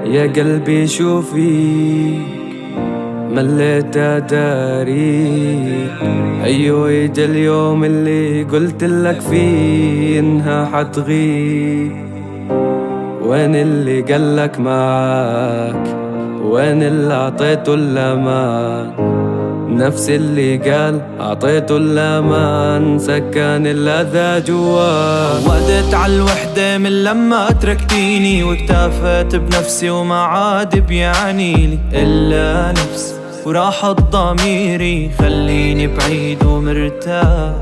يا قلبي شوفي مليت اداري. ايوه اجا اليوم اللي قلت لك فيه انها حتغيب. وين اللي قالك معاك؟ وين اللي اعطيته الامان؟ نفس اللي قال اعطيته الامان سكن الاذى جواه. عودت عالوحدة من لما تركتيني، واكتفيت بنفسي وما عاد بيعنيلي الا نفسي وراحة ضميري. خليني بعيد ومرتاح،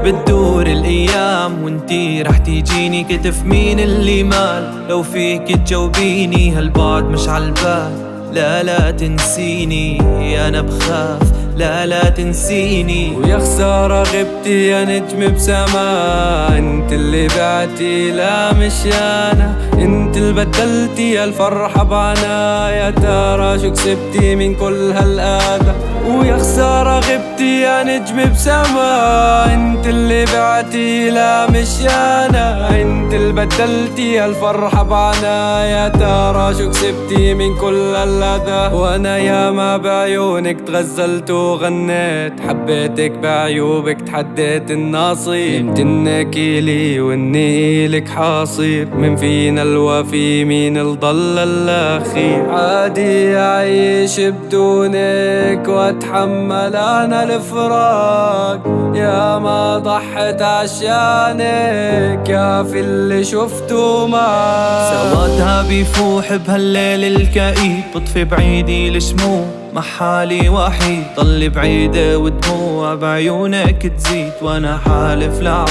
بتدور الايام وانتي رح تيجيني. كتف مين اللي مال؟ لو فيك تجاوبيني، هالبعد مش عالبال. لا لا تنسيني، انا بخاف. لا لا تنسيني. ويا خسارة غبتي يا نجم بسما، انت اللي بعتي لا مش انا. انت اللي بدلتي الفرحة بعنا، يا ترى شو كسبتي من كل هالأذى؟ ويا خسارة غبتي يا نجم بسما، انت اللي بعتي لا مش انا. انت اللي بدلتي الفرحة بعنا، يا ترى شو كسبتي من كل هالأذى؟ وانا ياما بعيونك تغزلت وغنيت، حبيتك بعيوبك تحديت الناصيب. نمت انك لي واني لك حاصير، من فينا الوفي مين الضل الاخير؟ عادي اعيش بدونك واتحمل انا الفراق، يا ما ضحت عشانك يا في اللي شفته معاك. سوادها بيفوح بهالليل الكئيب، بطفي بعيدي الشموع مع حالي وحيد. ضل بعيدة ودموع بعيونك تزيد، وانا حالف لعود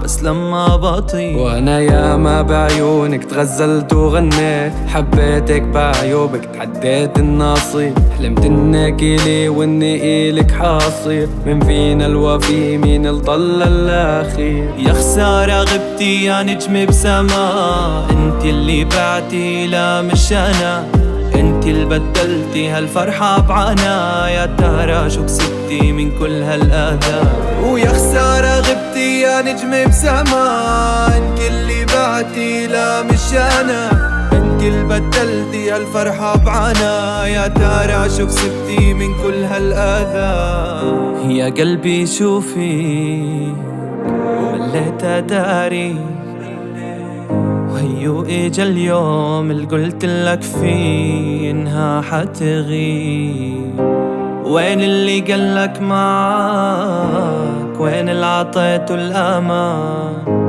بس لما بطيب. وانا ياما بعيونك تغزلت وغنيت، حبيتك بعيوبك تحديت النصيب. حلمت انك لي واني الك حاصير، من فينا الوفي مين الضل الاخير؟ يا خسارة غبتي يا نجم بسما، انت اللي بعتي لا مش انا. انت اللي بدلتي هالفرحة بعنا، يا ترى شو كسبتي من كل هالأذى؟ ويا خسارة غبتي يا نجم بسما، انت اللي بعتي لا مش انا. انت اللي بدلتي هالفرحة بعنا، يا ترى شو كسبتي من كل هالأذى؟ يا قلبي شوفي مليت اداري، وهيو اجا اليوم اللي قلت لك فيه انها حتغيب. وين اللي قالك معاك؟ وين اللي عطيته الامان؟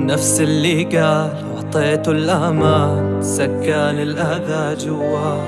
نفس اللي قال وعطيته الامان سكن الاذى جواه.